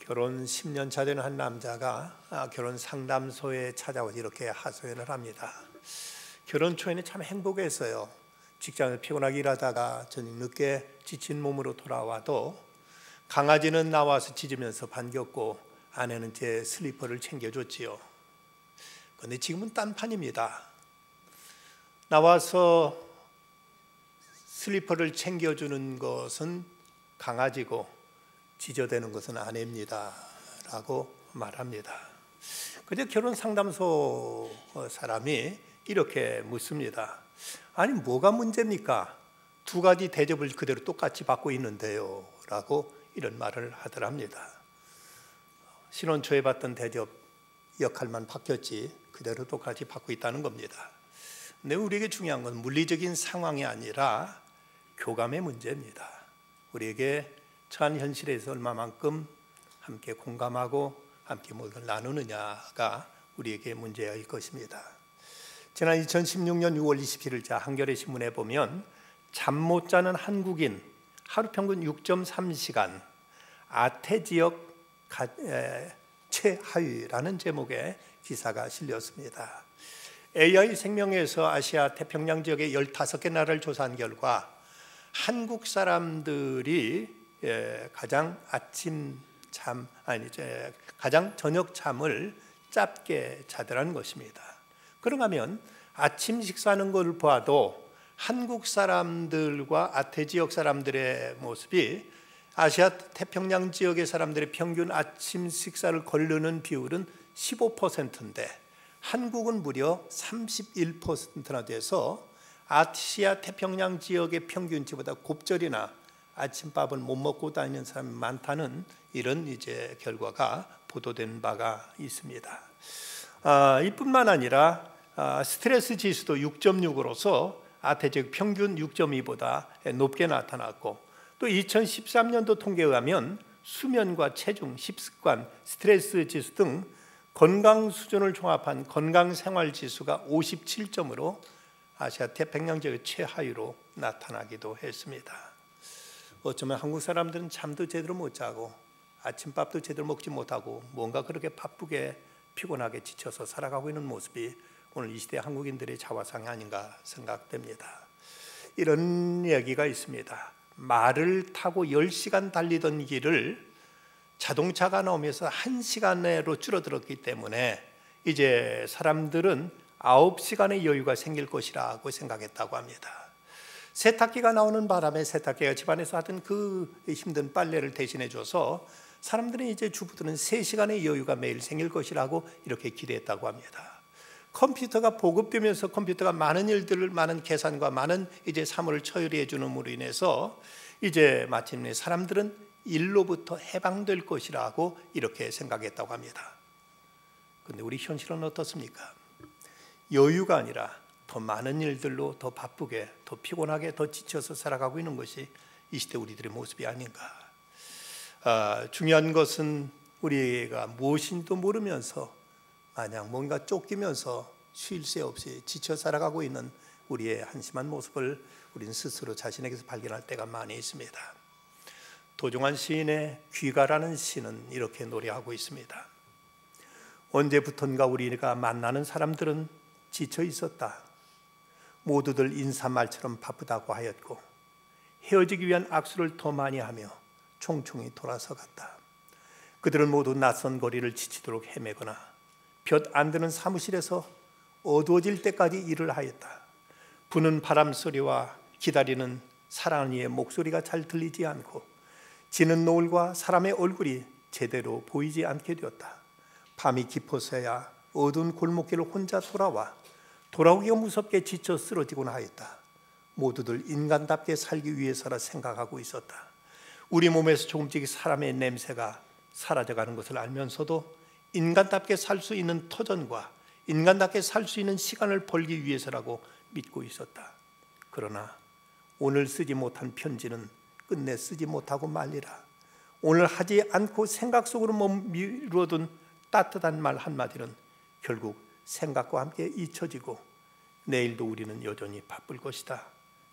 결혼 10년 차 되는 한 남자가 결혼 상담소에 찾아와서 이렇게 하소연을 합니다. 결혼 초에는 참 행복했어요. 직장에서 피곤하게 일하다가 저녁 늦게 지친 몸으로 돌아와도 강아지는 나와서 짖으면서 반겼고 아내는 제 슬리퍼를 챙겨줬지요. 그런데 지금은 딴판입니다. 나와서 슬리퍼를 챙겨주는 것은 강아지고 지저대는 것은 아내입니다 라고 말합니다. 근데 결혼 상담소 사람이 이렇게 묻습니다. 아니 뭐가 문제입니까? 두 가지 대접을 그대로 똑같이 받고 있는데요 라고 이런 말을 하더랍니다. 신혼 초에 받던 대접 역할만 바뀌었지 그대로 똑같이 받고 있다는 겁니다. 근데 우리에게 중요한 건 물리적인 상황이 아니라 교감의 문제입니다. 우리에게 처한 현실에서 얼마만큼 함께 공감하고 함께 무엇을 나누느냐가 우리에게 문제일 것입니다. 지난 2016년 6월 27일자 한겨레 신문에 보면 잠 못 자는 한국인 하루 평균 6.3시간 아태지역 최하위라는 제목의 기사가 실렸습니다. AI 생명에서 아시아 태평양 지역의 15개 나라를 조사한 결과 한국 사람들이 가장 가장 저녁 잠을 짧게 자더라는 것입니다. 그런가 하면 아침 식사하는 걸 보아도 한국 사람들과 아태 지역 사람들의 모습이 아시아 태평양 지역의 사람들의 평균 아침 식사를 거르는 비율은 15%인데 한국은 무려 31%나 돼서 아시아 태평양 지역의 평균치보다 곱절이나 아침밥을 못 먹고 다니는 사람이 많다는 이런 이제 결과가 보도된 바가 있습니다. 이뿐만 아니라 스트레스 지수도 6.6으로서 아태 지역 평균 6.2보다 높게 나타났고 또 2013년도 통계에 의하면 수면과 체중, 식습관, 스트레스 지수 등 건강 수준을 종합한 건강 생활 지수가 57점으로 아시아 태평양 지역의 최하위로 나타나기도 했습니다. 어쩌면 한국 사람들은 잠도 제대로 못 자고 아침밥도 제대로 먹지 못하고 뭔가 그렇게 바쁘게 피곤하게 지쳐서 살아가고 있는 모습이 오늘 이 시대 한국인들의 자화상이 아닌가 생각됩니다. 이런 이야기가 있습니다. 말을 타고 10시간 달리던 길을 자동차가 나오면서 1시간으로 줄어들었기 때문에 이제 사람들은 9시간의 여유가 생길 것이라고 생각했다고 합니다. 세탁기가 나오는 바람에 세탁기가 집안에서 하던 그 힘든 빨래를 대신해 줘서 사람들은 이제 주부들은 3시간의 여유가 매일 생길 것이라고 이렇게 기대했다고 합니다. 컴퓨터가 보급되면서 컴퓨터가 많은 일들을 많은 계산과 많은 이제 사물을 처리해 주는으로 인해서 이제 마침내 사람들은 일로부터 해방될 것이라고 이렇게 생각했다고 합니다. 그런데 우리 현실은 어떻습니까? 여유가 아니라 더 많은 일들로 더 바쁘게 더 피곤하게 더 지쳐서 살아가고 있는 것이 이 시대 우리들의 모습이 아닌가. 중요한 것은 우리가 무엇인지도 모르면서 마냥 뭔가 쫓기면서 쉴 새 없이 지쳐 살아가고 있는 우리의 한심한 모습을 우리는 스스로 자신에게서 발견할 때가 많이 있습니다. 도종환 시인의 귀가라는 시는 이렇게 노래하고 있습니다. 언제부턴가 우리가 만나는 사람들은 지쳐 있었다. 모두들 인사말처럼 바쁘다고 하였고 헤어지기 위한 악수를 더 많이 하며 총총히 돌아서 갔다. 그들은 모두 낯선 거리를 지치도록 헤매거나 볕 안 드는 사무실에서 어두워질 때까지 일을 하였다. 부는 바람 소리와 기다리는 사랑하는 이의 목소리가 잘 들리지 않고 지는 노을과 사람의 얼굴이 제대로 보이지 않게 되었다. 밤이 깊어서야 어두운 골목길을 혼자 돌아오기가 무섭게 지쳐 쓰러지곤 하였다. 모두들 인간답게 살기 위해서라 생각하고 있었다. 우리 몸에서 조금씩 사람의 냄새가 사라져가는 것을 알면서도 인간답게 살 수 있는 터전과 인간답게 살 수 있는 시간을 벌기 위해서라고 믿고 있었다. 그러나 오늘 쓰지 못한 편지는 끝내 쓰지 못하고 말리라. 오늘 하지 않고 생각 속으로 미루어둔 따뜻한 말 한마디는 결국 생각과 함께 잊혀지고 내일도 우리는 여전히 바쁠 것이다.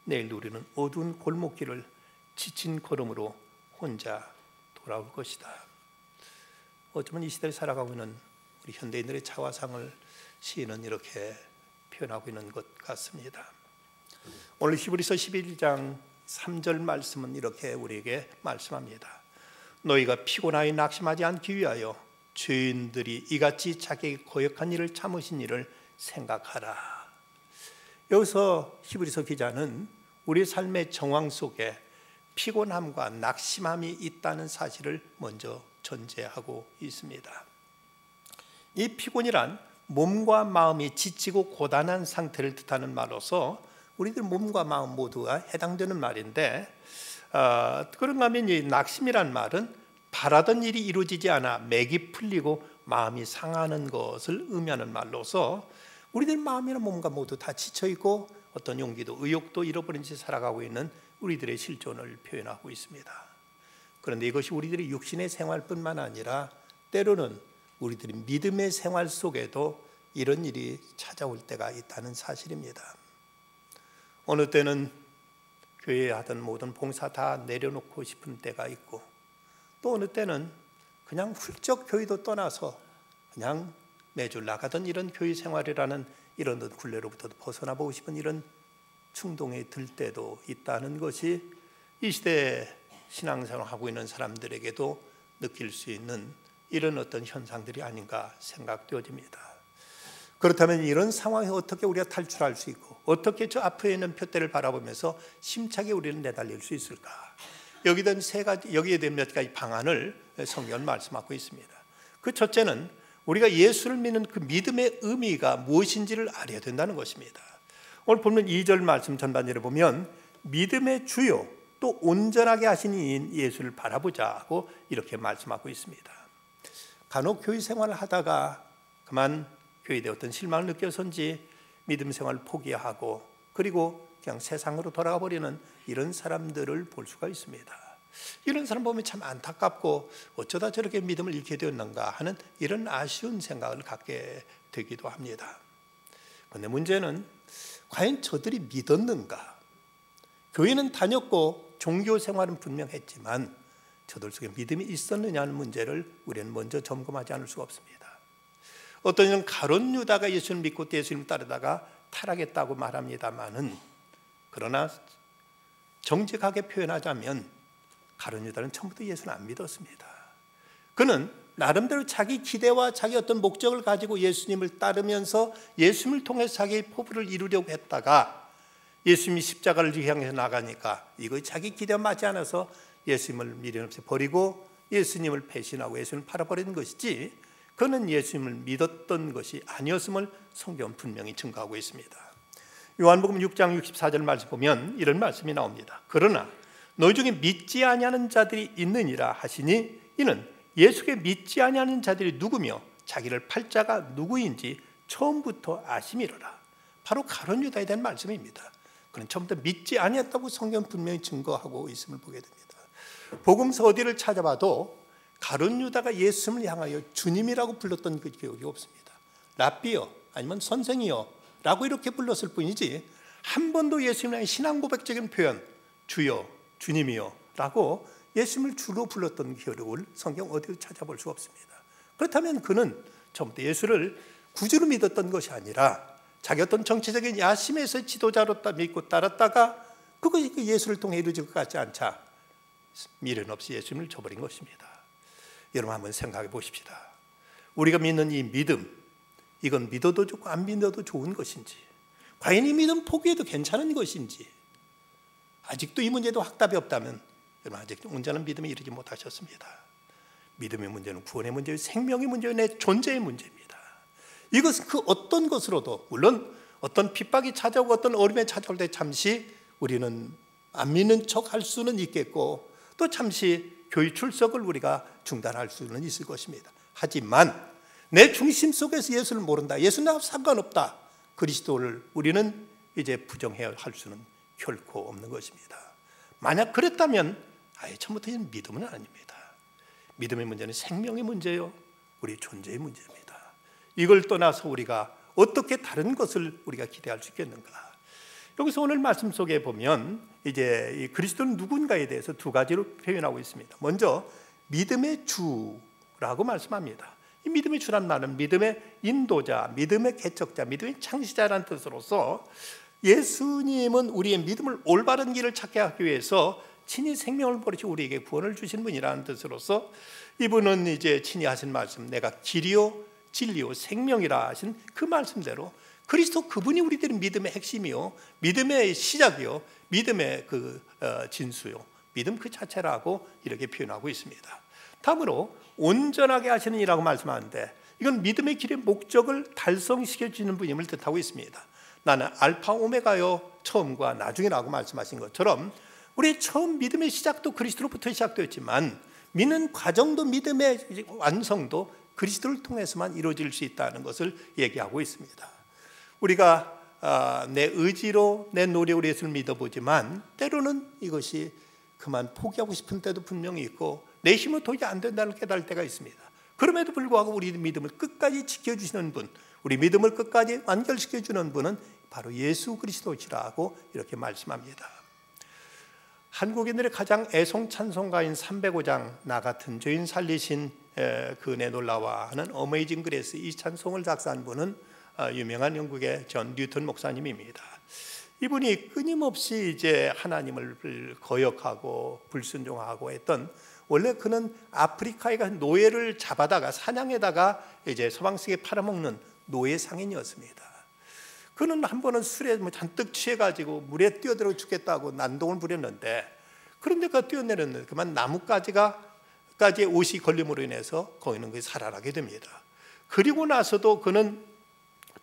내일도 우리는 어두운 골목길을 지친 걸음으로 혼자 돌아올 것이다. 어쩌면 이 시대에 살아가고 있는 우리 현대인들의 자화상을 시인은 이렇게 표현하고 있는 것 같습니다. 오늘 히브리서 11장 3절 말씀은 이렇게 우리에게 말씀합니다. 너희가 피곤하여 낙심하지 않기 위하여 죄인들이 이같이 자기에게 고역한 일을 참으신 일을 생각하라. 여기서 히브리서 기자는 우리 삶의 정황 속에 피곤함과 낙심함이 있다는 사실을 먼저 전제하고 있습니다. 이 피곤이란 몸과 마음이 지치고 고단한 상태를 뜻하는 말로서 우리들 몸과 마음 모두가 해당되는 말인데, 그런가 하면 이 낙심이란 말은 바라던 일이 이루어지지 않아 맥이 풀리고 마음이 상하는 것을 의미하는 말로서 우리들 마음이나 몸과 모두 다 지쳐있고 어떤 용기도 의욕도 잃어버린 채 살아가고 있는 우리들의 실존을 표현하고 있습니다. 그런데 이것이 우리들의 육신의 생활뿐만 아니라 때로는 우리들의 믿음의 생활 속에도 이런 일이 찾아올 때가 있다는 사실입니다. 어느 때는 교회에 하던 모든 봉사 다 내려놓고 싶은 때가 있고, 또 어느 때는 그냥 훌쩍 교회도 떠나서 그냥 매주 나가던 이런 교회 생활이라는 이런 굴레로부터 벗어나 보고 싶은 이런 충동이 들 때도 있다는 것이 이 시대에 신앙생활을 하고 있는 사람들에게도 느낄 수 있는 이런 어떤 현상들이 아닌가 생각되어집니다. 그렇다면 이런 상황에 어떻게 우리가 탈출할 수 있고 어떻게 저 앞에 있는 표대를 바라보면서 심차게 우리는 내달릴 수 있을까? 여기에 대한 몇 가지 방안을 성경은 말씀하고 있습니다. 그 첫째는 우리가 예수를 믿는 그 믿음의 의미가 무엇인지를 알아야 된다는 것입니다. 오늘 보면 2절 말씀 전반절에 보면 믿음의 주요 또 온전하게 하신 이인 예수를 바라보자고 이렇게 말씀하고 있습니다. 간혹 교회 생활을 하다가 그만 교회에 어떤 실망을 느껴서인지 믿음 생활을 포기하고 그리고 그냥 세상으로 돌아가 버리는 이런 사람들을 볼 수가 있습니다. 이런 사람 보면 참 안타깝고 어쩌다 저렇게 믿음을 잃게 되었는가 하는 이런 아쉬운 생각을 갖게 되기도 합니다. 그런데 문제는 과연 저들이 믿었는가? 교회는 다녔고 종교 생활은 분명했지만 저들 속에 믿음이 있었느냐는 문제를 우리는 먼저 점검하지 않을 수가 없습니다. 어떤 이는 가룟 유다가 예수를 믿고 예수님을 따르다가 타락했다고 말합니다마는, 그러나 정직하게 표현하자면 가룟 유다는 처음부터 예수는 안 믿었습니다. 그는 나름대로 자기 기대와 자기 어떤 목적을 가지고 예수님을 따르면서 예수님을 통해서 자기의 포부를 이루려고 했다가 예수님이 십자가를 향해서 나가니까 이거 자기 기대와 맞지 않아서 예수님을 미련 없이 버리고 예수님을 배신하고 예수님을 팔아버리는 것이지, 그는 예수님을 믿었던 것이 아니었음을 성경은 분명히 증거하고 있습니다. 요한복음 6장 64절 말씀 보면 이런 말씀이 나옵니다. 그러나 너희 중에 믿지 아니하는 자들이 있느니라 하시니 이는 예수께 믿지 아니하는 자들이 누구며 자기를 팔 자가 누구인지 처음부터 아심이로라. 바로 가룟 유다에 대한 말씀입니다. 그는 처음부터 믿지 아니했다고 성경은 분명히 증거하고 있음을 보게 됩니다. 복음서 어디를 찾아봐도 가룟 유다가 예수님을 향하여 주님이라고 불렀던 그 기억이 없습니다. 랍비여 아니면 선생이여 라고 이렇게 불렀을 뿐이지 한 번도 예수님의 신앙 고백적인 표현 주여 주님이여 라고 예수님을 주로 불렀던 기록을 성경 어디를 찾아볼 수 없습니다. 그렇다면 그는 처음부터 예수를 구주로 믿었던 것이 아니라 자기 어떤 정치적인 야심에서 지도자로 믿고 따랐다가 그것이 예수를 통해 이루어질 것 같지 않자 미련 없이 예수님을 저버린 것입니다. 여러분 한번 생각해 보십시다. 우리가 믿는 이 믿음, 이건 믿어도 좋고 안 믿어도 좋은 것인지, 과연 이 믿음 포기해도 괜찮은 것인지, 아직도 이 문제도 확답이 없다면 여러분 아직 온전한 믿음에 이르지 못하셨습니다. 믿음의 문제는 구원의 문제요, 생명의 문제요, 내 존재의 문제입니다. 이것은 그 어떤 것으로도, 물론 어떤 핍박이 찾아오고 어떤 어려움이 찾아올 때 잠시 우리는 안 믿는 척 할 수는 있겠고 또 잠시 교회 출석을 우리가 중단할 수는 있을 것입니다. 하지만 내 중심 속에서 예수를 모른다, 예수는 나와 상관없다, 그리스도를 우리는 이제 부정해야 할 수는 결코 없는 것입니다. 만약 그랬다면 아예 처음부터 믿음은 아닙니다. 믿음의 문제는 생명의 문제요, 우리 존재의 문제입니다. 이걸 떠나서 우리가 어떻게 다른 것을 우리가 기대할 수 있겠는가? 여기서 오늘 말씀 속에 보면 이제 이 그리스도는 누군가에 대해서 두 가지로 표현하고 있습니다. 먼저 믿음의 주를 라고 말씀합니다. 이 믿음의 주란 말은 믿음의 인도자, 믿음의 개척자, 믿음의 창시자라는 뜻으로서 예수님은 우리의 믿음을 올바른 길을 찾게 하기 위해서 친히 생명을 버리시고 우리에게 구원을 주신 분이라는 뜻으로서 이분은 이제 친히 하신 말씀, 내가 길이요 진리요 생명이라 하신 그 말씀대로 그리스도 그분이 우리들의 믿음의 핵심이요, 믿음의 시작이요, 믿음의 진수요, 믿음 그 자체라고 이렇게 표현하고 있습니다. 다음으로 온전하게 하시는 이라고 말씀하는데, 이건 믿음의 길의 목적을 달성시켜 주는 분임을 뜻하고 있습니다. 나는 알파 오메가요, 처음과 나중이라고 말씀하신 것처럼 우리 처음 믿음의 시작도 그리스도로부터 시작되었지만 믿는 과정도, 믿음의 완성도 그리스도를 통해서만 이루어질 수 있다는 것을 얘기하고 있습니다. 우리가 내 의지로 내 노력으로 예수를 믿어보지만 때로는 이것이 그만 포기하고 싶은 때도 분명히 있고 내 힘은 도저히 안 된다는 깨달을 때가 있습니다. 그럼에도 불구하고 우리 믿음을 끝까지 지켜주시는 분, 우리 믿음을 끝까지 완결시켜주는 분은 바로 예수 그리스도시라고 이렇게 말씀합니다. 한국인들의 가장 애송 찬송가인 305장 나 같은 죄인 살리신 그네 놀라와 하는 어메이징 그레이스, 이 찬송을 작사한 분은 유명한 영국의 존 뉴턴 목사님입니다. 이분이 끊임없이 이제 하나님을 거역하고 불순종하고 했던, 원래 그는 아프리카에 간 노예를 잡아다가 사냥에다가 이제 서방식에 팔아먹는 노예 상인이었습니다. 그는 한 번은 술에 잔뜩 취해가지고 물에 뛰어들어 죽겠다고 난동을 부렸는데, 그런데 그 뛰어내렸는데 그만 나뭇가지의 옷이 걸림으로 인해서 거기는 살아나게 됩니다. 그리고 나서도 그는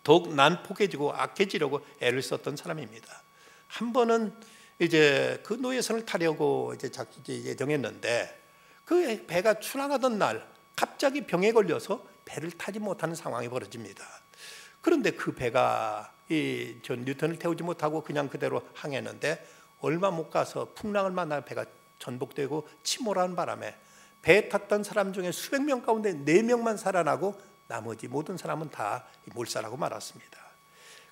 더욱 난폭해지고 악해지려고 애를 썼던 사람입니다. 한 번은 이제 그 노예선을 타려고 이제 예정했는데 그 배가 출항하던 날 갑자기 병에 걸려서 배를 타지 못하는 상황이 벌어집니다. 그런데 그 배가 이 존 뉴턴을 태우지 못하고 그냥 그대로 항했는데 얼마 못 가서 풍랑을 만나 배가 전복되고 침몰하는 바람에 배에 탔던 사람 중에 수백 명 가운데 4명만 살아나고 나머지 모든 사람은 다 몰살하고 말았습니다.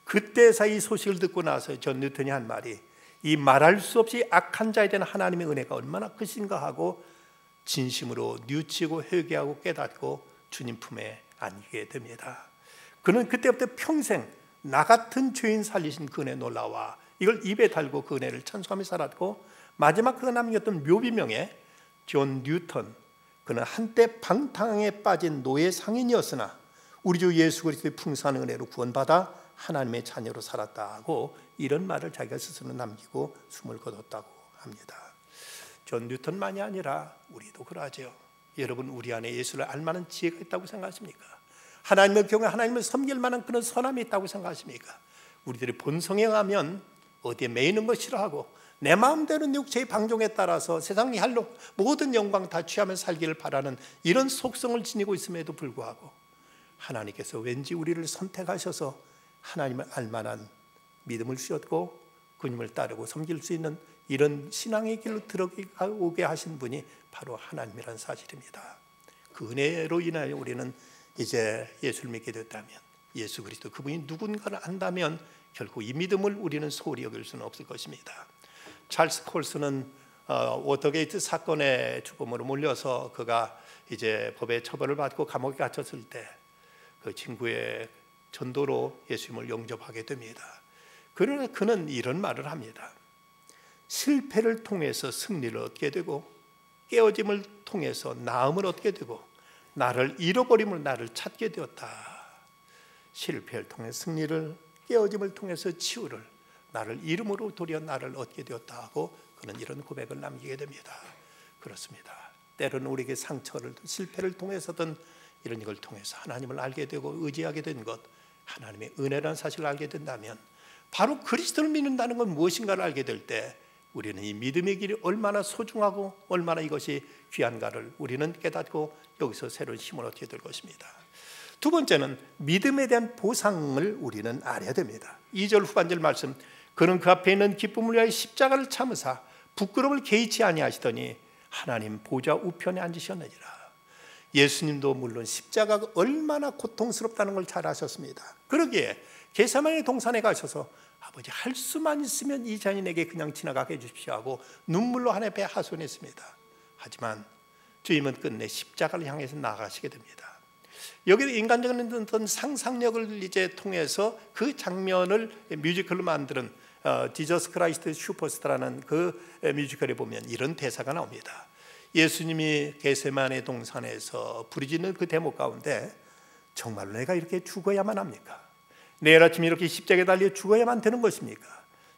그때서 이 소식을 듣고 나서 존 뉴턴이 한 말이, 이 말할 수 없이 악한 자에 대한 하나님의 은혜가 얼마나 크신가 하고 진심으로 뉘우치고 회개하고 깨닫고 주님 품에 안기게 됩니다. 그는 그때부터 평생 나 같은 죄인 살리신 그 은혜 놀라와 이걸 입에 달고 그 은혜를 찬송하며 살았고, 마지막 그가 남겼던 묘비명에 존 뉴턴, 그는 한때 방탕에 빠진 노예 상인이었으나 우리 주 예수 그리스도의 풍성한 은혜로 구원받아 하나님의 자녀로 살았다고 이런 말을 자기가 스스로 남기고 숨을 거뒀다고 합니다. 존 뉴턴만이 아니라 우리도 그러하죠. 여러분, 우리 안에 예수를 알만한 지혜가 있다고 생각하십니까? 하나님의 경우에 하나님을 섬길 만한 그런 선함이 있다고 생각하십니까? 우리들의 본성에 의하면 어디에 매이는 거 싫어하고 내 마음대로 내 육체의 방종에 따라서 세상의 할로 모든 영광 다 취하며 살기를 바라는 이런 속성을 지니고 있음에도 불구하고 하나님께서 왠지 우리를 선택하셔서 하나님을 알만한 믿음을 주셨고 그님을 따르고 섬길 수 있는 이런 신앙의 길로 들어오게 하신 분이 바로 하나님이라는 사실입니다. 그 은혜로 인하여 우리는 이제 예수를 믿게 됐다면, 예수 그리스도 그분이 누군가를 안다면 결코 이 믿음을 우리는 소홀히 여길 수는 없을 것입니다. 찰스 콜스는 워터게이트 사건의 주범으로 몰려서 그가 이제 법의 처벌을 받고 감옥에 갇혔을 때 그 친구의 전도로 예수님을 영접하게 됩니다. 그러나 그는 이런 말을 합니다. 실패를 통해서 승리를 얻게 되고 깨어짐을 통해서 나음을 얻게 되고 나를 잃어버림을 나를 찾게 되었다. 실패를 통해 승리를, 깨어짐을 통해서 치유를, 나를 잃음으로 도리어 나를 얻게 되었다 하고 그는 이런 고백을 남기게 됩니다. 그렇습니다. 때로는 우리에게 상처를, 실패를 통해서든 이런 걸 통해서 하나님을 알게 되고 의지하게 된 것, 하나님의 은혜라는 사실을 알게 된다면, 바로 그리스도를 믿는다는 건 무엇인가를 알게 될 때 우리는 이 믿음의 길이 얼마나 소중하고 얼마나 이것이 귀한가를 우리는 깨닫고 여기서 새로운 힘을 얻게 될 것입니다. 두 번째는 믿음에 대한 보상을 우리는 알아야 됩니다. 2절 후반절 말씀, 그는 그 앞에 있는 기쁨을 위하여 십자가를 참으사 부끄러움을 개의치 아니하시더니 하나님 보좌 우편에 앉으셨느니라. 예수님도 물론 십자가가 얼마나 고통스럽다는 걸 잘 아셨습니다. 그러기에 겟세마네 동산에 가셔서 아버지 할 수만 있으면 이 잔인에게 그냥 지나가게 해주십시오 하고 눈물로 하나님께 하소연했습니다. 하지만 주님은 끝내 십자가를 향해서 나아가시게 됩니다. 여기 인간적인 어떤 상상력을 이제 통해서 그 장면을 뮤지컬로 만드는 지저스 크라이스트 슈퍼스타라는 그 뮤지컬에 보면 이런 대사가 나옵니다. 예수님이 겟세마네 동산에서 부르짖는 그 대목 가운데 정말로 내가 이렇게 죽어야만 합니까? 내일 아침 이렇게 십자가에 달려 죽어야만 되는 것입니까?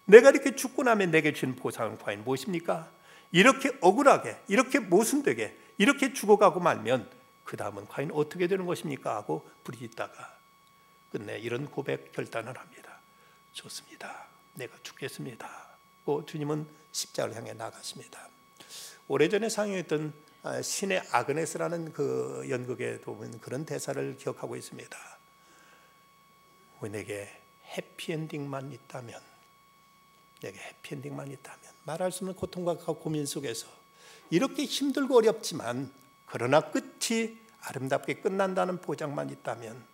내가 이렇게 죽고 나면 내게 주는 보상은 과연 무엇입니까? 이렇게 억울하게, 이렇게 모순되게, 이렇게 죽어가고 말면 그 다음은 과연 어떻게 되는 것입니까? 하고 부르짖다가 끝내 이런 고백 결단을 합니다. 좋습니다. 내가 죽겠습니다. 주님은 십자가를 향해 나가십니다. 오래전에 상영했던 신의 아그네스라는 그 연극에 보면 그런 대사를 기억하고 있습니다. 내게 해피엔딩만 있다면, 내게 해피엔딩만 있다면, 말할 수 없는 고통과 고민 속에서 이렇게 힘들고 어렵지만 그러나 끝이 아름답게 끝난다는 보장만 있다면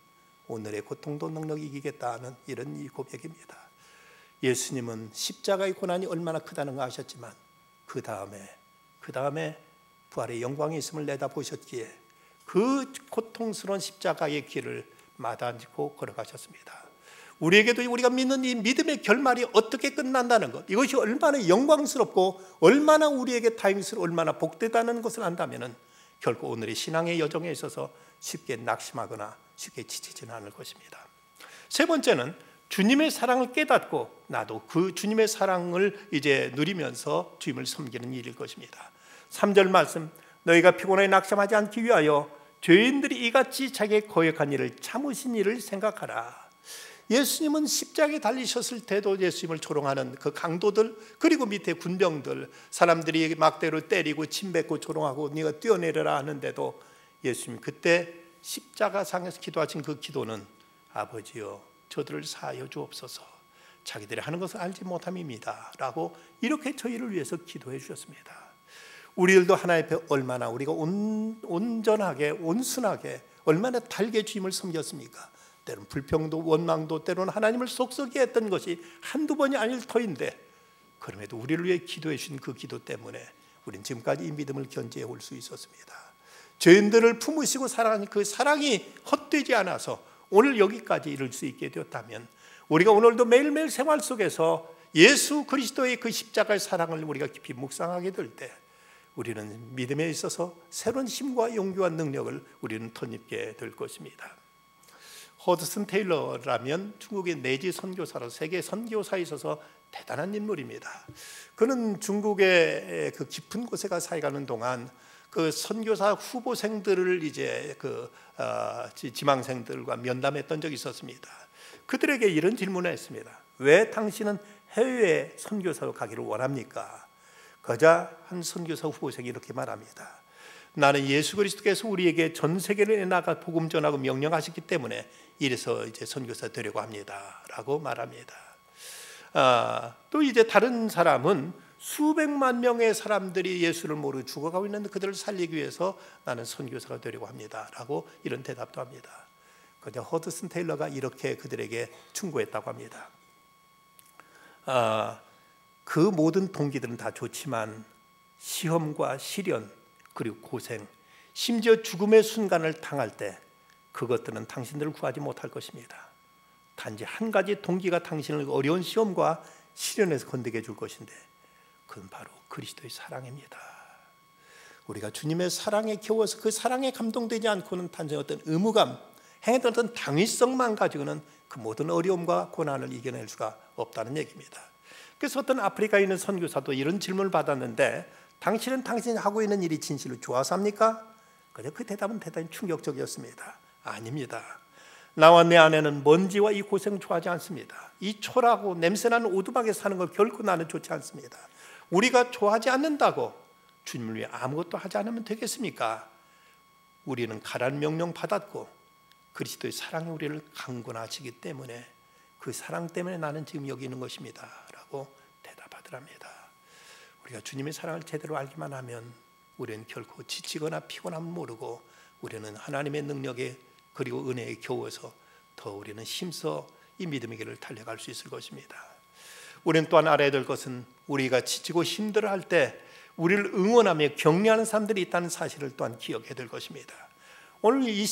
오늘의 고통도 넉넉히 이기겠다는 이런 이 고백입니다. 예수님은 십자가의 고난이 얼마나 크다는 거 아셨지만 그 다음에 부활의 영광이 있음을 내다보셨기에 그 고통스러운 십자가의 길을 마다않고 걸어가셨습니다. 우리에게도 우리가 믿는 이 믿음의 결말이 어떻게 끝난다는 것, 이것이 얼마나 영광스럽고 얼마나 우리에게 다행스럽고 얼마나 복되다는 것을 안다면 결코 오늘의 신앙의 여정에 있어서 쉽게 낙심하거나 쉽게 지치지는 않을 것입니다. 세 번째는 주님의 사랑을 깨닫고 나도 그 주님의 사랑을 이제 누리면서 주님을 섬기는 일일 것입니다. 3절 말씀, 너희가 피곤하게 낙심하지 않기 위하여 죄인들이 이같이 자기의 거역한 일을 참으신 일을 생각하라. 예수님은 십자가에 달리셨을 때도 예수님을 조롱하는 그 강도들, 그리고 밑에 군병들, 사람들이 막대로 때리고 침뱉고 조롱하고 네가 뛰어내려라 하는데도 예수님 그때 십자가상에서 기도하신 그 기도는 아버지여 저들을 사하여 주옵소서, 자기들이 하는 것을 알지 못함입니다 라고 이렇게 저희를 위해서 기도해 주셨습니다. 우리들도 하나님 앞에 얼마나 우리가 온전하게 온순하게 얼마나 달게 주님을 섬겼습니까? 때로는 불평도 원망도 때로는 하나님을 속썩게 했던 것이 한두 번이 아닐 터인데 그럼에도 우리를 위해 기도해 주신 그 기도 때문에 우리는 지금까지 이 믿음을 견지해 올 수 있었습니다. 죄인들을 품으시고 사랑하는 그 사랑이 헛되지 않아서 오늘 여기까지 이룰 수 있게 되었다면 우리가 오늘도 매일매일 생활 속에서 예수 그리스도의 그 십자가의 사랑을 우리가 깊이 묵상하게 될 때 우리는 믿음에 있어서 새로운 힘과 용기와 능력을 우리는 덧입게 될 것입니다. 허드슨 테일러라면 중국의 내지 선교사로 세계 선교사에 있어서 대단한 인물입니다. 그는 중국의 그 깊은 곳에 가 살아가는 동안 그 선교사 후보생들을 이제 지망생들과 면담했던 적이 있었습니다. 그들에게 이런 질문을 했습니다. 왜 당신은 해외에 선교사로 가기를 원합니까? 그러자 한 선교사 후보생이 이렇게 말합니다. 나는 예수 그리스도께서 우리에게 전 세계를 나가 복음 전하고 명령하셨기 때문에 이래서 이제 선교사 되려고 합니다라고 말합니다. 또 이제 다른 사람은 수백만 명의 사람들이 예수를 모르고 죽어가고 있는데 그들을 살리기 위해서 나는 선교사가 되려고 합니다라고 이런 대답도 합니다. 그러자 허드슨 테일러가 이렇게 그들에게 충고했다고 합니다. 그 모든 동기들은 다 좋지만 시험과 시련 그리고 고생, 심지어 죽음의 순간을 당할 때 그것들은 당신들을 구하지 못할 것입니다. 단지 한 가지 동기가 당신을 어려운 시험과 시련에서 건너게 해줄 것인데 그건 바로 그리스도의 사랑입니다. 우리가 주님의 사랑에 겨워서 그 사랑에 감동되지 않고는 단순히 어떤 의무감, 행했던 어떤 당위성만 가지고는 그 모든 어려움과 고난을 이겨낼 수가 없다는 얘기입니다. 그래서 어떤 아프리카에 있는 선교사도 이런 질문을 받았는데 당신은 당신이 하고 있는 일이 진실로 좋아서 합니까? 그런데 그 대답은 대단히 충격적이었습니다. 아닙니다. 나와 내 아내는 먼지와 이 고생 좋아하지 않습니다. 이 초라하고 냄새나는 오두막에 사는 거 결코 나는 좋지 않습니다. 우리가 좋아하지 않는다고 주님을 위해 아무것도 하지 않으면 되겠습니까? 우리는 가라는 명령 받았고 그리스도의 사랑이 우리를 강권하시기 때문에 그 사랑 때문에 나는 지금 여기 있는 것입니다 라고 대답하더랍니다. 우리가 주님의 사랑을 제대로 알기만 하면 우리는 결코 지치거나 피곤함을 모르고 우리는 하나님의 능력에 그리고 은혜에 겨워서 더 우리는 힘써 이 믿음의 길을 달려갈 수 있을 것입니다. 우리는 또한 알아야 될 것은 우리가 지치고 힘들어할 때 우리를 응원하며 격려하는 사람들이 있다는 사실을 또한 기억해야 될 것입니다. 오늘 이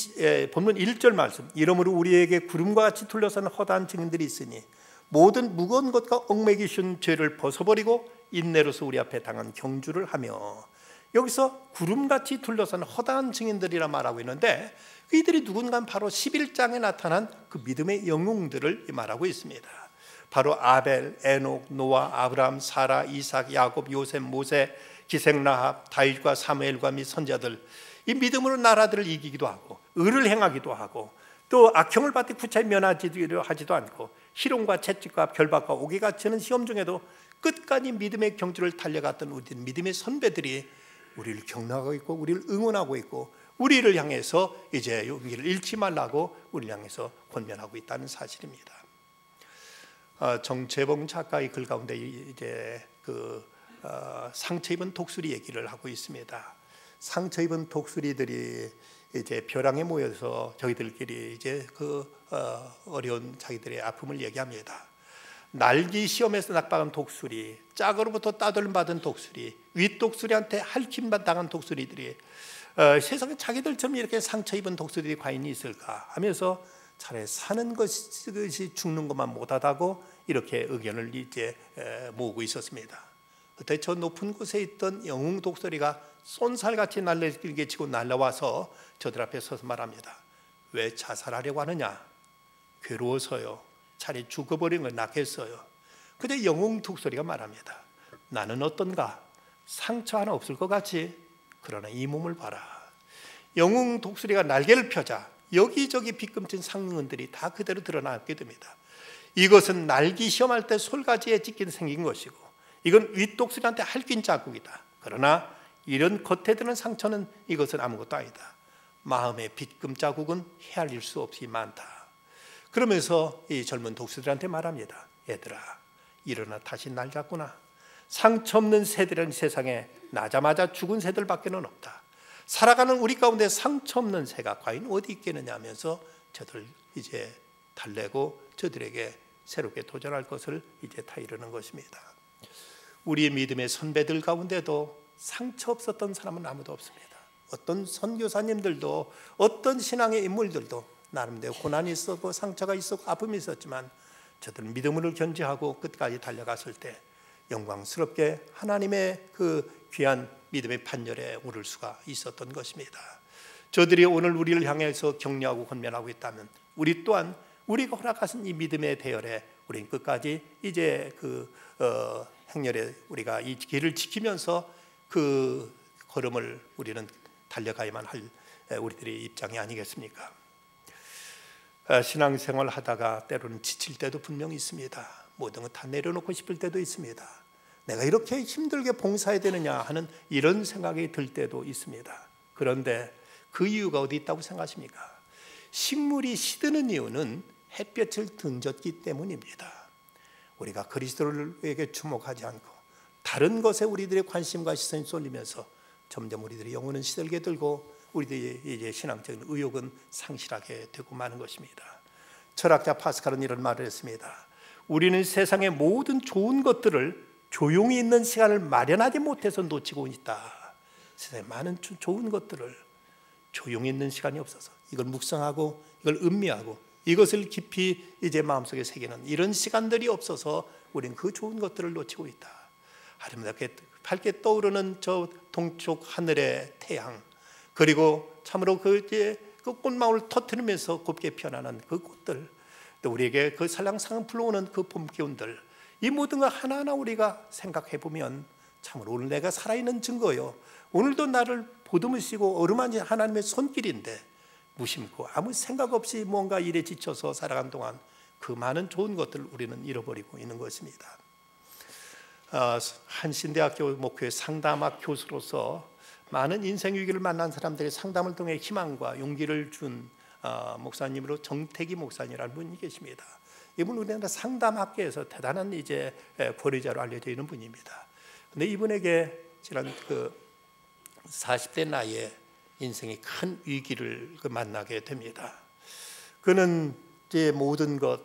본문 1절 말씀, 이러므로 우리에게 구름과 같이 둘러싸는 허다한 증인들이 있으니 모든 무거운 것과 얽매기 쉬운 죄를 벗어버리고 인내로서 우리 앞에 당한 경주를 하며, 여기서 구름같이 둘러싸는 허다한 증인들이라 말하고 있는데, 이들이 누군가 바로 11장에 나타난 그 믿음의 영웅들을 말하고 있습니다. 바로 아벨, 에녹, 노아, 아브라함, 사라, 이삭, 야곱, 요셉, 모세, 기생 라합, 다윗과 사무엘과 및 선지자들, 이 믿음으로 나라들을 이기기도 하고 의를 행하기도 하고 또 악형을 받되 구차히 면하지도 하지도 않고 희롱과 채찍과 결박과 오기가 치는 시험 중에도 끝까지 믿음의 경주를 달려갔던 우리 믿음의 선배들이 우리를 격려하고 있고 우리를 응원하고 있고 우리를 향해서 이제 용기를 잃지 말라고 우리를 향해서 권면하고 있다는 사실입니다. 정재봉 작가의 글 가운데 이제 상처 입은 독수리 얘기를 하고 있습니다. 상처 입은 독수리들이 이제 벼랑에 모여서 저희들끼리 이제 어려운 자기들의 아픔을 얘기합니다. 날기 시험에서 낙박한 독수리, 짝으로부터 따돌림 받은 독수리, 윗독수리한테 핥힘 당한 독수리들이 세상에 자기들처럼 이렇게 상처 입은 독수리들이 과연 있을까 하면서 차라리 사는 것이 죽는 것만 못하다고 이렇게 의견을 이제 모으고 있었습니다. 그때 저 높은 곳에 있던 영웅 독수리가 쏜살같이 날개를 치고 날아와서 저들 앞에 서서 말합니다. 왜 자살하려고 하느냐? 괴로워서요. 차라리 죽어버리는 건 낫겠어요. 근데 영웅 독수리가 말합니다. 나는 어떤가? 상처 하나 없을 것 같지? 그러나 이 몸을 봐라. 영웅 독수리가 날개를 펴자 여기저기 빗금친 상흔들이 다 그대로 드러나게 됩니다. 이것은 날기 시험할 때 솔가지에 찢긴 생긴 것이고 이건 윗독수리한테 핥긴 자국이다. 그러나 이런 겉에 드는 상처는 이것은 아무것도 아니다. 마음의 빗금 자국은 헤아릴 수 없이 많다. 그러면서 이 젊은 독수리들한테 말합니다. 얘들아, 일어나 다시 날 잡구나. 상처 없는 새들은 세상에 나자마자 죽은 새들밖에는 없다. 살아가는 우리 가운데 상처 없는 새가 과연 어디 있겠느냐 하면서 저들 이제 달래고 저들에게 새롭게 도전할 것을 이제 다 이루는 것입니다. 우리의 믿음의 선배들 가운데도 상처 없었던 사람은 아무도 없습니다. 어떤 선교사님들도 어떤 신앙의 인물들도 나름대로 고난이 있었고 상처가 있었고 아픔이 있었지만 저들은 믿음으로 견지하고 끝까지 달려갔을 때 영광스럽게 하나님의 그 귀한 믿음의 판결에 오를 수가 있었던 것입니다. 저들이 오늘 우리를 향해서 격려하고 권면하고 있다면 우리 또한 우리가 허락하신 이 믿음의 대열에 우리는 끝까지 이제 행렬에 우리가 이 길을 지키면서 그 걸음을 우리는 달려가야만 할 우리들의 입장이 아니겠습니까? 신앙생활 하다가 때로는 지칠 때도 분명히 있습니다. 모든 것 다 내려놓고 싶을 때도 있습니다. 내가 이렇게 힘들게 봉사해야 되느냐 하는 이런 생각이 들 때도 있습니다. 그런데 그 이유가 어디 있다고 생각하십니까? 식물이 시드는 이유는 햇볕을 등졌기 때문입니다. 우리가 그리스도에게 주목하지 않고 다른 것에 우리들의 관심과 시선이 쏠리면서 점점 우리들의 영혼은 시들게 들고 우리들의 이제 신앙적인 의욕은 상실하게 되고 마는 것입니다. 철학자 파스칼은 이런 말을 했습니다. 우리는 세상의 모든 좋은 것들을 조용히 있는 시간을 마련하지 못해서 놓치고 있다. 세상에 많은 좋은 것들을 조용히 있는 시간이 없어서 이걸 묵상하고 이걸 음미하고 이것을 깊이 이제 마음속에 새기는 이런 시간들이 없어서 우리는 그 좋은 것들을 놓치고 있다. 아름답게 밝게 떠오르는 저 동쪽 하늘의 태양, 그리고 참으로 그 꽃망울 터뜨리면서 곱게 피어나는 그 꽃들, 또 우리에게 그 살랑살랑 불러오는 그 봄 기운들, 이 모든 것 하나하나 우리가 생각해 보면 참으로 오늘 내가 살아있는 증거요. 오늘도 나를 보듬으시고 어루만진 하나님의 손길인데 무심코 아무 생각 없이 뭔가 일에 지쳐서 살아간 동안 그 많은 좋은 것들을 우리는 잃어버리고 있는 것입니다. 한신대학교 목회 상담학 교수로서 많은 인생 위기를 만난 사람들의 상담을 통해 희망과 용기를 준 목사님으로 정태기 목사님이라는 분이 계십니다. 이분 우리나라 상담학계에서 대단한 이제 권위자로 알려져 있는 분입니다. 근데 이분에게 지난 40대 나이에 인생의 큰 위기를 만나게 됩니다. 그는 이제 모든 것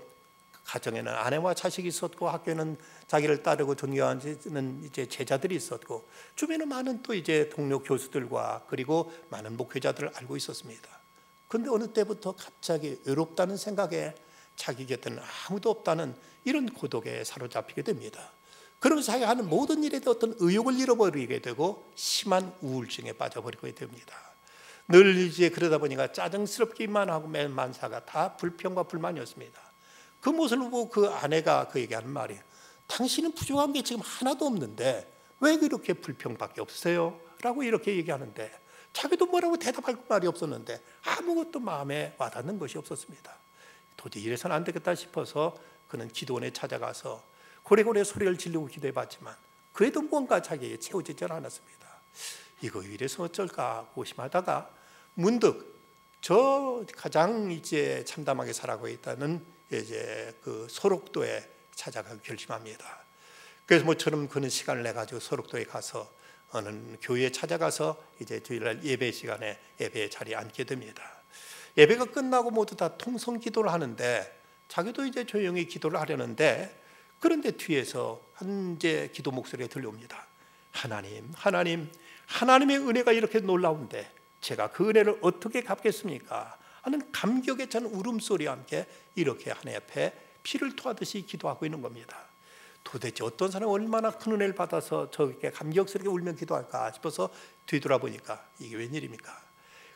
가정에는 아내와 자식이 있었고, 학교에는 자기를 따르고 존경하는 이제 제자들이 있었고, 주변에 많은 또 이제 동료 교수들과 그리고 많은 목회자들을 알고 있었습니다. 그런데 어느 때부터 갑자기 외롭다는 생각에 자기 곁에는 아무도 없다는 이런 고독에 사로잡히게 됩니다. 그러면서 자기가 하는 모든 일에 어떤 의욕을 잃어버리게 되고 심한 우울증에 빠져버리게 됩니다. 늘 이제 그러다 보니까 짜증스럽기만 하고 만사가 다 불평과 불만이었습니다. 그 모습을 보고 그 아내가 그에게 하는 말이, 당신은 부족한 게 지금 하나도 없는데 왜 그렇게 불평밖에 없으세요? 라고 이렇게 얘기하는데, 자기도 뭐라고 대답할 말이 없었는데 아무것도 마음에 와닿는 것이 없었습니다. 도저히 이래서는 안 되겠다 싶어서 그는 기도원에 찾아가서 고래고래 소리를 지르고 기도해봤지만 그래도 뭔가 자기에게 채워지지 않았습니다. 이거 이래서 어쩔까 고심하다가 문득 저 가장 이제 참담하게 살아가고 있다는 이제 그 소록도에 찾아가기 결심합니다. 그래서 모처럼 그는 시간을 내 가지고 소록도에 가서 어느 교회에 찾아가서 이제 주일날 예배 시간에 예배 자리에 앉게 됩니다. 예배가 끝나고 모두 다 통성 기도를 하는데 자기도 이제 조용히 기도를 하려는데, 그런데 뒤에서 한 이제 기도 목소리가 들려옵니다. 하나님, 하나님, 하나님의 은혜가 이렇게 놀라운데 제가 그 은혜를 어떻게 갚겠습니까? 하는 감격에 찬 울음소리와 함께 이렇게 하나님 앞에 피를 토하듯이 기도하고 있는 겁니다. 도대체 어떤 사람이 얼마나 큰 은혜를 받아서 저렇게 감격스럽게 울며 기도할까 싶어서 뒤돌아보니까 이게 웬일입니까?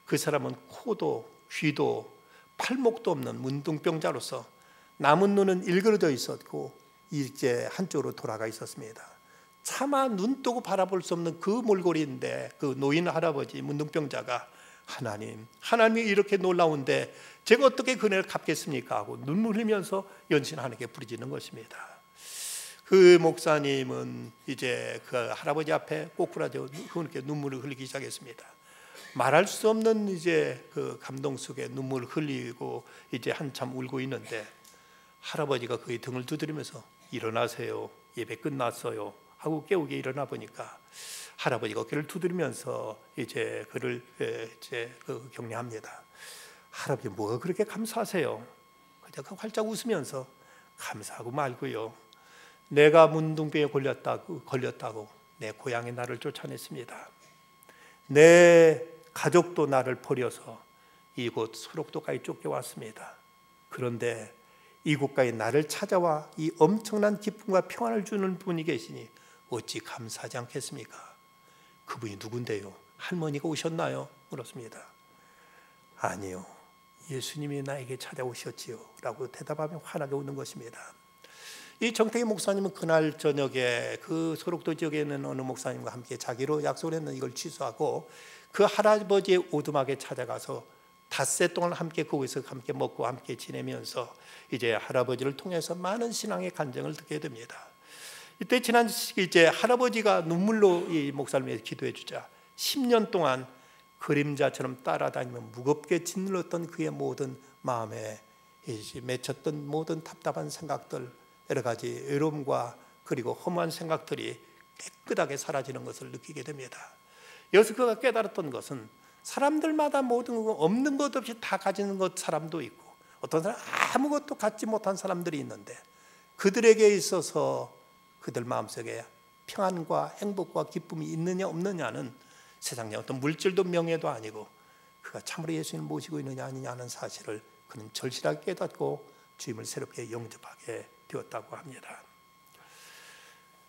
그 사람은 코도 귀도 팔목도 없는 문둥병자로서 남은 눈은 일그러져 있었고 이제 한쪽으로 돌아가 있었습니다. 차마 눈 뜨고 바라볼 수 없는 그 몰골인데 그 노인 할아버지 문둥병자가 하나님, 하나님이 이렇게 놀라운데 제가 어떻게 그 은혜를 갚겠습니까? 하고 눈물 흘리면서 연신 하나님께 부르짖는 것입니다. 그 목사님은 이제 그 할아버지 앞에 꼬꾸라져 그렇게 눈물을 흘리기 시작했습니다. 말할 수 없는 이제 그 감동 속에 눈물을 흘리고 이제 한참 울고 있는데 할아버지가 그의 등을 두드리면서 일어나세요, 예배 끝났어요 하고 깨우게 일어나 보니까 할아버지가 어깨를 두드리면서 이제 그를 이제 격려합니다. 할아버지 뭐가 그렇게 감사하세요? 그냥 활짝 웃으면서 감사하고 말고요. 내가 문둥병에 걸렸다고 내 고향이 나를 쫓아냈습니다. 내 가족도 나를 버려서 이곳 소록도까지 쫓겨왔습니다. 그런데 이곳까지 나를 찾아와 이 엄청난 기쁨과 평안을 주는 분이 계시니 어찌 감사하지 않겠습니까? 그분이 누군데요? 할머니가 오셨나요? 물었습니다. 아니요, 예수님이 나에게 찾아오셨지요 라고 대답하며 환하게 웃는 것입니다. 이 정태기 목사님은 그날 저녁에 그 소록도 지역에 있는 어느 목사님과 함께 자기로 약속을 했는데 이걸 취소하고 그 할아버지의 오두막에 찾아가서 닷새 동안 함께 거기서 함께 먹고 함께 지내면서 이제 할아버지를 통해서 많은 신앙의 간증을 듣게 됩니다. 이때 지난 이제 할아버지가 눈물로 이 목사를 위해서 기도해 주자 10년 동안 그림자처럼 따라다니며 무겁게 짓눌렀던 그의 모든 마음에 맺혔던 모든 답답한 생각들, 여러 가지 외로움과 그리고 허무한 생각들이 깨끗하게 사라지는 것을 느끼게 됩니다. 여기서 그가 깨달았던 것은 사람들마다 모든 거 없는 것 없이 다 가지는 것 사람도 있고 어떤 사람 아무것도 갖지 못한 사람들이 있는데 그들에게 있어서 그들 마음속에 평안과 행복과 기쁨이 있느냐 없느냐는 세상의 어떤 물질도 명예도 아니고 그가 참으로 예수님을 모시고 있느냐 아니냐는 사실을 그는 절실하게 깨닫고 주님을 새롭게 영접하게 되었다고 합니다.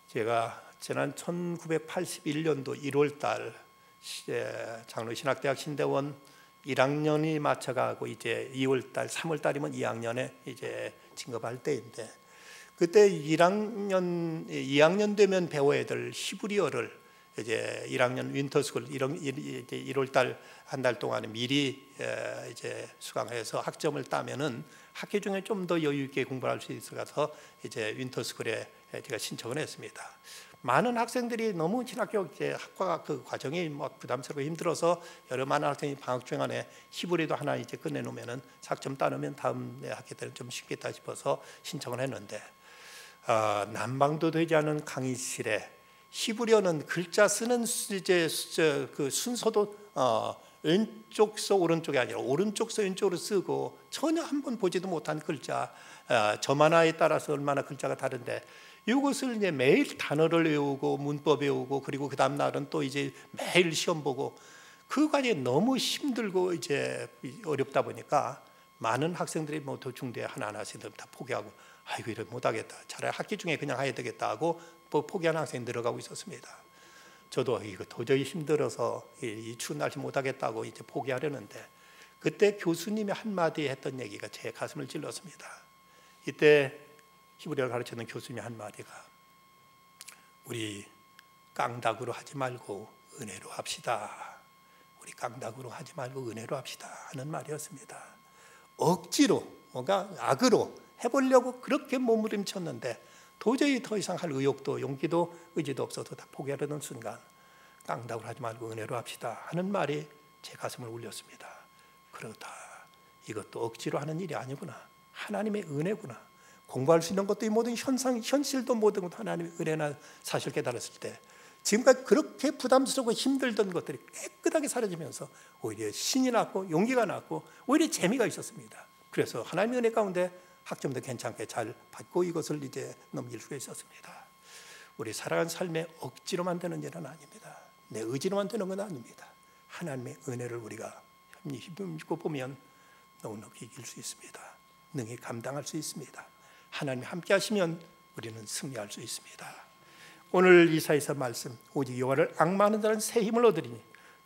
제가 지난 1981년도 1월달 장로신학대학 신대원 1학년이 맞춰가고 이제 2월달, 3월달이면 2학년에 이제 진급할 때인데 그때 2학년 되면 배워야 될 히브리어를 이제 1학년 윈터스쿨 1월달 한 달 동안에 미리 이제 수강해서 학점을 따면은 학기 중에 좀 더 여유 있게 공부할 수 있어서 이제 윈터스쿨에 제가 신청을 했습니다. 많은 학생들이 너무 신학교 학과 그 과정이 뭐 부담스럽고 힘들어서 여러 많은 학생이 방학 중간에 히브리도 하나 이제 끝내놓으면은 학점 따놓으면 다음 학기 때는 좀 쉽겠다 싶어서 신청을 했는데 난방도 되지 않은 강의실에 히브리어는 글자 쓰는 이제 그 순서도 왼쪽서 오른쪽이 아니라 오른쪽서 왼쪽으로 쓰고 전혀 한번 보지도 못한 글자, 점 하나에 따라서 얼마나 글자가 다른데 이것을 이제 매일 단어를 외우고 문법 외우고 그리고 그 다음 날은 또 이제 매일 시험 보고 그 과정이 너무 힘들고 이제 어렵다 보니까 많은 학생들이 모두 중대 하나하나씩 다 포기하고 아이고 이래 못하겠다, 차라리 학기 중에 그냥 해야 되겠다 하고 포기하는 학생이 늘어가고 있었습니다. 저도 이거 도저히 힘들어서 이 추운 날씨 못하겠다고 이제 포기하려는데 그때 교수님이 한마디 했던 얘기가 제 가슴을 찔렀습니다. 이때 히브리어를 가르치는 교수님이 한마디가 우리 깡다구로 하지 말고 은혜로 합시다. 우리 깡다구로 하지 말고 은혜로 합시다 하는 말이었습니다. 억지로 뭔가 악으로 해보려고 그렇게 몸부림쳤는데 도저히 더 이상 할 의욕도 용기도 의지도 없어서 다 포기하려는 순간 깡다구로 하지 말고 은혜로 합시다 하는 말이 제 가슴을 울렸습니다. 그렇다, 이것도 억지로 하는 일이 아니구나, 하나님의 은혜구나. 공부할 수 있는 것도 이 모든 현실도 모든 것 하나님의 은혜나 사실 깨달았을 때 지금까지 그렇게 부담스럽고 힘들던 것들이 깨끗하게 사라지면서 오히려 신이 났고 용기가 났고 오히려 재미가 있었습니다. 그래서 하나님의 은혜 가운데 학점도 괜찮게 잘 받고 이것을 이제 넘길 수가 있었습니다. 우리 살아간 삶에 억지로 만드는 일은 아닙니다. 내 의지로만 되는 건 아닙니다. 하나님의 은혜를 우리가 힘입고 보면 넉넉히 이길 수 있습니다. 능히 감당할 수 있습니다. 하나님이 함께 하시면 우리는 승리할 수 있습니다. 오늘 이사야서 말씀, 오직 여호와를 앙망하는 자는 새 힘을 얻으리니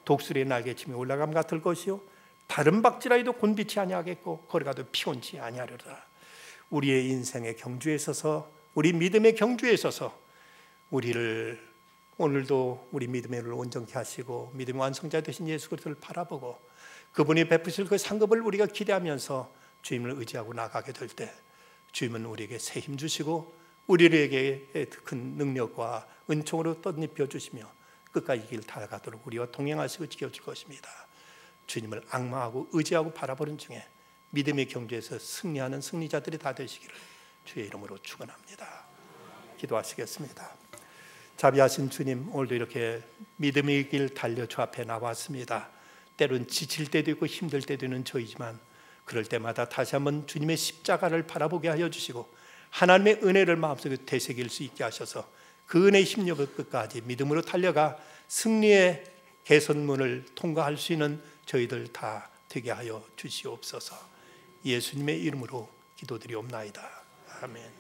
독수리의 날개침이 올라감 같을 것이요 다른 박지라도 곤비치 아니하겠고 걸어가도 피곤치 아니하리라. 우리의 인생의 경주에 있어서, 우리 믿음의 경주에 있어서 우리를 오늘도 우리 믿음의 눈을 온전케 하시고 믿음의 완성자 되신 예수 그리스도를 바라보고 그분이 베푸실 그 상급을 우리가 기대하면서 주님을 의지하고 나가게 될 때 주님은 우리에게 새 힘 주시고 우리에게 큰 능력과 은총으로 덧입혀 주시며 끝까지 이 길 다가가도록 우리와 동행하시고 지켜줄 것입니다. 주님을 앙망하고 의지하고 바라보는 중에 믿음의 경주에서 승리하는 승리자들이 다 되시기를 주의 이름으로 축원합니다. 기도하시겠습니다. 자비하신 주님, 오늘도 이렇게 믿음의 길 달려 주 앞에 나왔습니다. 때론 지칠 때도 있고 힘들 때도 있는 저이지만 그럴 때마다 다시 한번 주님의 십자가를 바라보게 하여 주시고 하나님의 은혜를 마음속에 되새길 수 있게 하셔서 그 은혜의 힘력을 끝까지 믿음으로 달려가 승리의 개선문을 통과할 수 있는 저희들 다 되게 하여 주시옵소서. 예수님의 이름으로 기도드리옵나이다. 아멘.